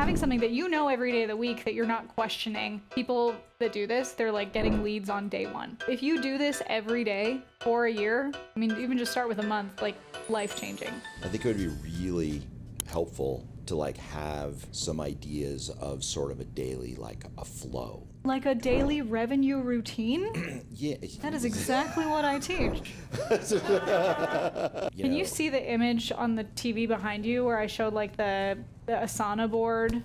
having something that you know every day of the week that you're not questioning. People that do this, they're like getting leads on day one. If you do this every day for a year, I mean, even just start with a month, like life-changing. I think it would be really helpful to like have some ideas of sort of a daily, like a flow. Like a daily revenue routine? Yeah. That is exactly what I teach. Can you see the image on the TV behind you where I showed like the Asana board,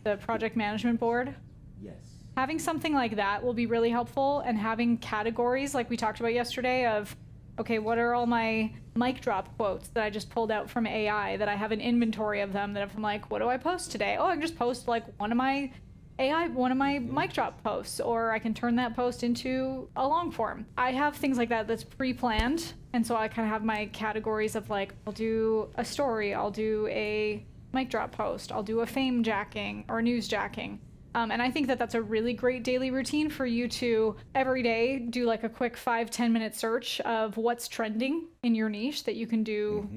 the project management board? Yes. Having something like that will be really helpful, and having categories like we talked about yesterday of, okay, what are all my mic drop quotes that I just pulled out from AI, that I have an inventory of them, that if I'm like, what do I post today? Oh, I can just post like one of my mic drop posts, or I can turn that post into a long form. I have things like that that's pre-planned, and so I kind of have my categories of like, I'll do a story, I'll do a mic drop post, I'll do a fame jacking or newsjacking. And I think that that's a really great daily routine for you to every day do like a quick 5-10 minute search of what's trending in your niche that you can do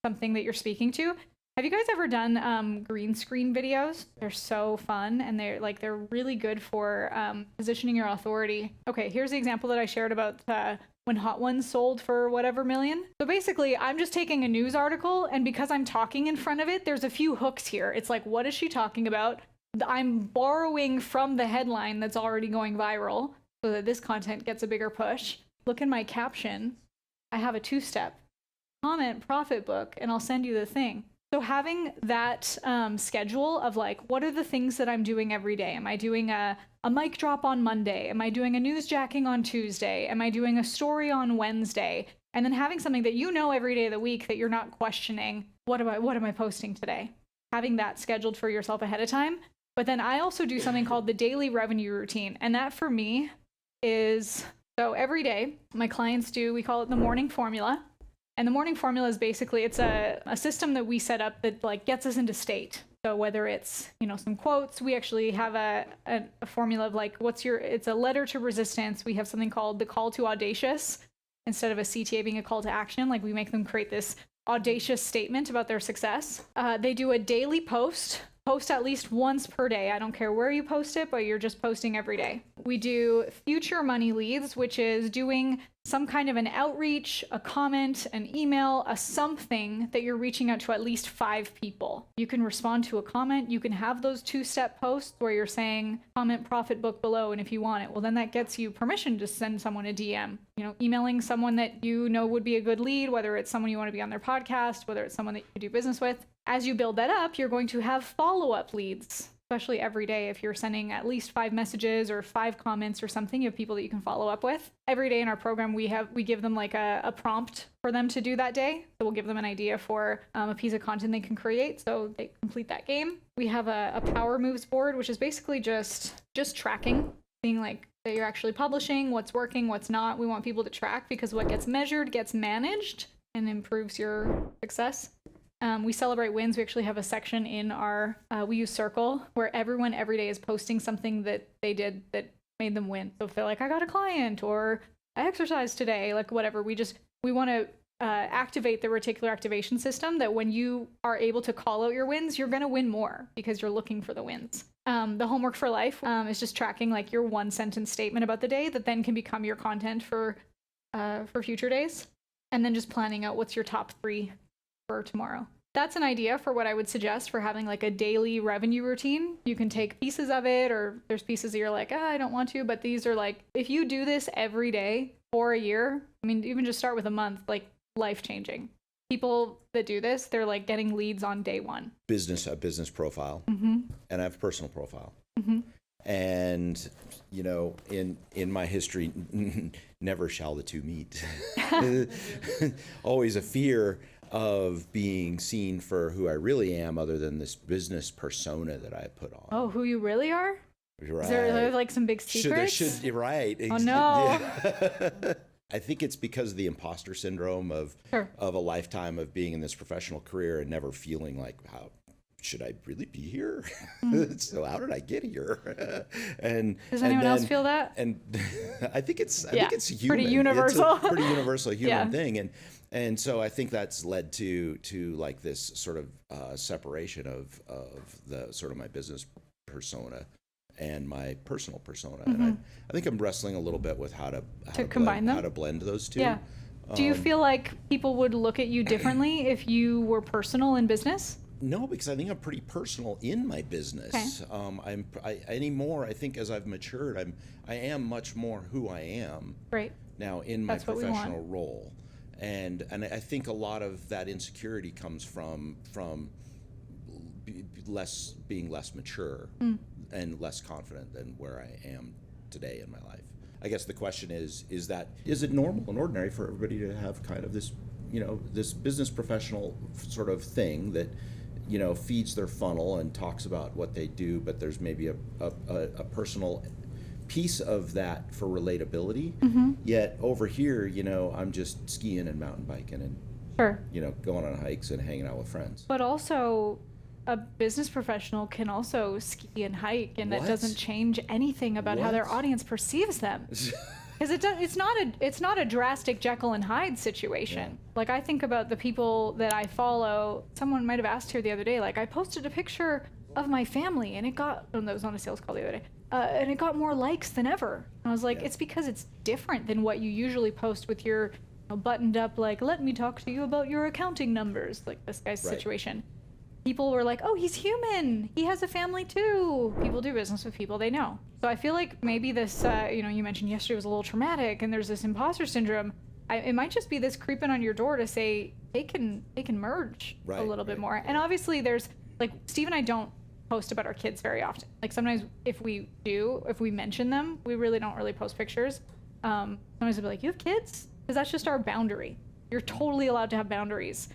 something that you're speaking to. Have you guys ever done green screen videos? They're so fun, and they're really good for positioning your authority. Okay, here's the example that I shared about when Hot Ones sold for whatever million. So basically, I'm just taking a news article, and because I'm talking in front of it, there's a few hooks here. It's like, what is she talking about? I'm borrowing from the headline that's already going viral so that this content gets a bigger push. Look in my caption. I have a 2-step. Comment profit book, and I'll send you the thing. So having that schedule of like, what are the things that I'm doing every day? Am I doing a mic drop on Monday? Am I doing a newsjacking on Tuesday? Am I doing a story on Wednesday? And then having something that you know every day of the week that you're not questioning, what am I posting today? Having that scheduled for yourself ahead of time. But then I also do something called the daily revenue routine. And that for me is, so every day my clients do, we call it the morning formula. And the morning formula is basically, it's a system that we set up that like gets us into state. So whether it's, some quotes, we actually have a formula of like, it's a letter to resistance. We have something called the call to audacious, instead of a CTA being a call to action. Like we make them create this audacious statement about their success. They do a daily post at least once per day. I don't care where you post it, but you're just posting every day. We do future money leads, which is doing some kind of an outreach, a comment, an email, a something that you're reaching out to at least 5 people. You can respond to a comment. You can have those 2-step posts where you're saying, comment profit book below, and if you want it, well, then that gets you permission to send someone a DM. Emailing someone that you know would be a good lead, whether it's someone you want to be on their podcast, whether it's someone that you do business with. As you build that up, you're going to have follow-up leads, especially every day. If you're sending at least 5 messages or 5 comments or something, you have people that you can follow up with. Every day in our program, we give them like a prompt for them to do that day. So we'll give them an idea for a piece of content they can create, so they complete that game. We have a power moves board, which is basically just tracking, being like that you're actually publishing, what's working, what's not. We want people to track, because what gets measured gets managed and improves your success. We celebrate wins. We actually have a section in our, we use Circle, where everyone every day is posting something that they did that made them win. So if they're like, I got a client, or I exercised today, like whatever, we want to activate the reticular activation system, that when you are able to call out your wins, you're going to win more because you're looking for the wins. The homework for life is just tracking like your 1-sentence statement about the day that then can become your content for future days. And then just planning out what's your top 3 for tomorrow. That's an idea for what I would suggest for having like a daily revenue routine. You can take pieces of it, or there's pieces that you're like, I don't want to, but these are like, if you do this every day for a year, I mean, even just start with a month, like life-changing. People that do this, they're like getting leads on day one. A business profile, and I have a personal profile. And, in my history, never shall the two meet. Always a fear of being seen for who I really am, other than this business persona that I put on. Oh, who you really are? Right. Is there like some big secrets? Right. Oh, no. Yeah. I think it's because of the imposter syndrome of a lifetime of being in this professional career and never feeling like how should I really be here? So how did I get here? And does anyone else feel that? And I think it's human. Pretty universal. It's a pretty universal human thing. And so I think that's led to like this sort of separation of the sort of my business persona and my personal persona. And I think I'm wrestling a little bit with how to combine them, how to blend those two. Yeah. Do you feel like people would look at you differently if you were personal in business? No, because I think I'm pretty personal in my business. Okay. Anymore, I think as I've matured, I am much more who I am. Right. Now in my professional role. And I think a lot of that insecurity comes from being less mature and less confident than where I am today in my life. I guess the question is it normal and ordinary for everybody to have kind of this, this business professional sort of thing that, feeds their funnel and talks about what they do, but there's maybe a personal piece of that for relatability. Yet over here, I'm just skiing and mountain biking and going on hikes and hanging out with friends. But also a business professional can also ski and hike, and that doesn't change anything about how their audience perceives them. Because it's not a drastic Jekyll and Hyde situation. Yeah. Like I think about the people that I follow. Someone might have asked here the other day, like I posted a picture of my family and it got, that was on a sales call the other day, and it got more likes than ever. And I was like, it's because it's different than what you usually post with your buttoned up, like, let me talk to you about your accounting numbers, like this guy's situation. People were like, oh, he's human. He has a family too. People do business with people they know. So I feel like maybe this, you mentioned yesterday was a little traumatic and there's this imposter syndrome. It might just be this creeping on your door to say they can merge a little bit more. And obviously there's, like, Steve and I don't post about our kids very often. Like sometimes if we mention them, we really don't really post pictures. Sometimes they'll be like, you have kids? Because that's just our boundary. You're totally allowed to have boundaries.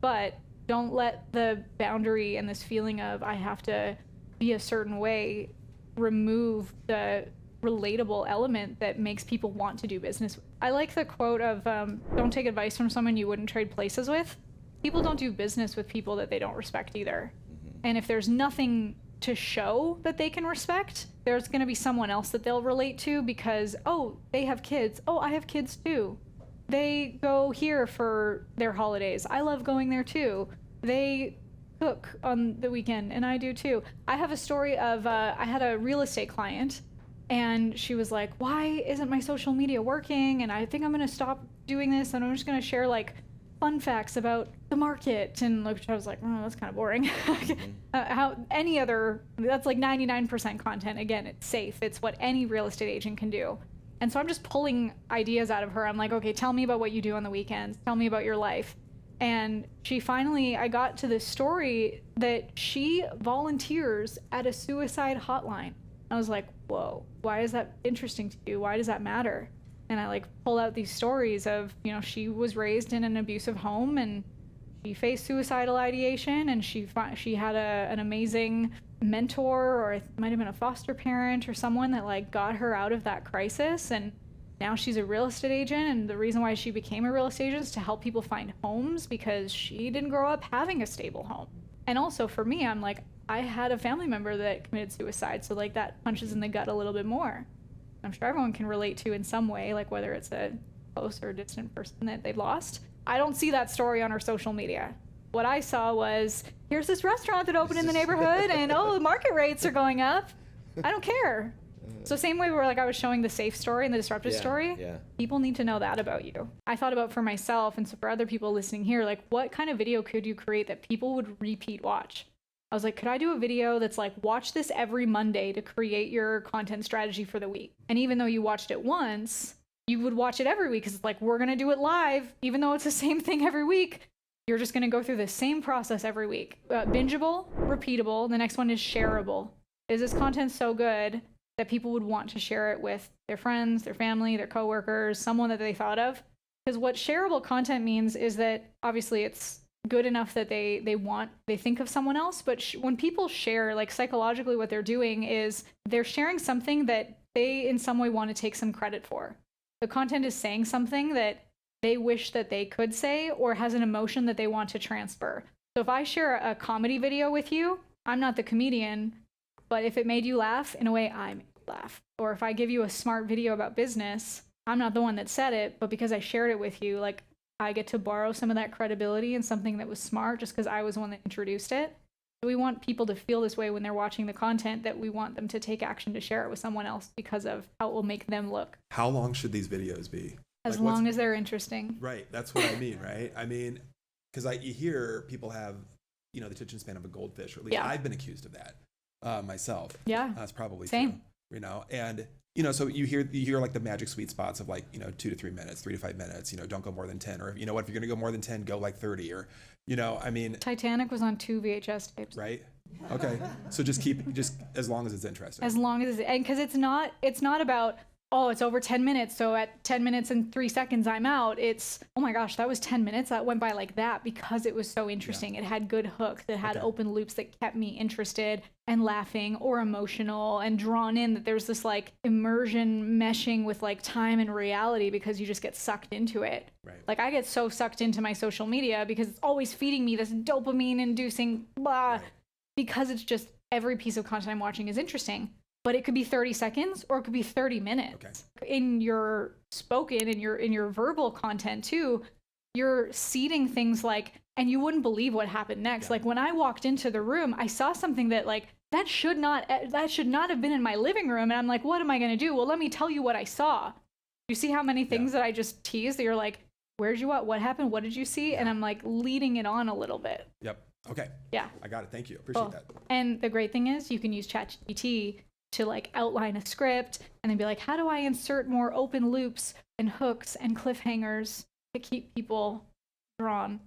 But don't let the boundary and this feeling of I have to be a certain way remove the relatable element that makes people want to do business. I like the quote of don't take advice from someone you wouldn't trade places with. People don't do business with people that they don't respect either. And if there's nothing to show that they can respect, there's going to be someone else that they'll relate to because, oh, they have kids. Oh, I have kids too. They go here for their holidays. I love going there too. They cook on the weekend, and I do too. I have a story of, I had a real estate client, and she was like, why isn't my social media working? And I think I'm going to stop doing this, and I'm just going to share, like, fun facts about the market. And I was like, oh, that's kind of boring. That's like 99% content. Again, it's safe. It's what any real estate agent can do. And so I'm just pulling ideas out of her. I'm like, okay, tell me about what you do on the weekends. Tell me about your life. And I got to this story that she volunteers at a suicide hotline. I was like, whoa, why is that interesting to you? Why does that matter? And I pull out these stories of, she was raised in an abusive home and she faced suicidal ideation, and she had an amazing mentor, or it might have been a foster parent or someone that got her out of that crisis. And now she's a real estate agent, and the reason why she became a real estate agent is to help people find homes because she didn't grow up having a stable home. And also for me, I'm like, I had a family member that committed suicide, so that punches in the gut a little bit more. I'm sure everyone can relate to in some way, whether it's a close or distant person that they've lost. I don't see that story on her social media. What I saw was, here's this restaurant that opened in the neighborhood, and the market rates are going up. I don't care. So same way where I was showing the safe story and the disruptive story, people need to know that about you. I thought about for myself, and so for other people listening here, what kind of video could you create that people would repeat watch? I was like, could I do a video that's watch this every Monday to create your content strategy for the week? And even though you watched it once, you would watch it every week because it's we're going to do it live. Even though it's the same thing every week, you're just going to go through the same process every week. Bingeable, repeatable. The next one is shareable. Is this content so good that people would want to share it with their friends, their family, their coworkers, someone that they thought of? Because what shareable content means is that obviously it's good enough that they think of someone else, but when people share, psychologically what they're doing is they're sharing something that they in some way want to take some credit for. The content is saying something that they wish that they could say or has an emotion that they want to transfer. So if I share a comedy video with you, I'm not the comedian, but if it made you laugh, in a way, I made you laugh. Or if I give you a smart video about business, I'm not the one that said it, but because I shared it with you, like, I get to borrow some of that credibility in something that was smart just because I was the one that introduced it. So we want people to feel this way when they're watching the content, that we want them to take action to share it with someone else because of how it will make them look. How long should these videos be? As long as they're interesting. Right. That's what I mean, right? I mean, because you hear people have, the attention span of a goldfish, or at least I've been accused of that myself. Yeah. That's probably same. True, and so you hear like the magic sweet spots of like, 2 to 3 minutes, 3 to 5 minutes, don't go more than 10, or if you're going to go more than 10, go like 30, or, I mean. Titanic was on 2 VHS tapes. Right. Okay. So just as long as it's interesting. As long as and because it's not about, oh, it's over 10 minutes, so at 10 minutes and 3 seconds I'm out. It's, oh my gosh, that was 10 minutes. That went by like that because it was so interesting. It had good hooks. It had open loops that kept me interested and laughing or emotional and drawn in, that there's this like immersion meshing with like time and reality because you just get sucked into it. Right. Like I get so sucked into my social media because it's always feeding me this dopamine inducing blah, because it's just every piece of content I'm watching is interesting. But it could be 30 seconds or it could be 30 minutes. Okay. In your spoken, in your verbal content too, you're seeding things like, and you wouldn't believe what happened next. Like when I walked into the room, I saw something that like, that should not have been in my living room. And I'm like, what am I going to do? Well, let me tell you what I saw. You see how many things that I just teased that you're like, where'd you what happened? What did you see? And I'm like leading it on a little bit. Yep. Okay. Yeah. I got it. Thank you. Appreciate that. And the great thing is you can use ChatGPT to like outline a script and then be like, how do I insert more open loops and hooks and cliffhangers to keep people drawn?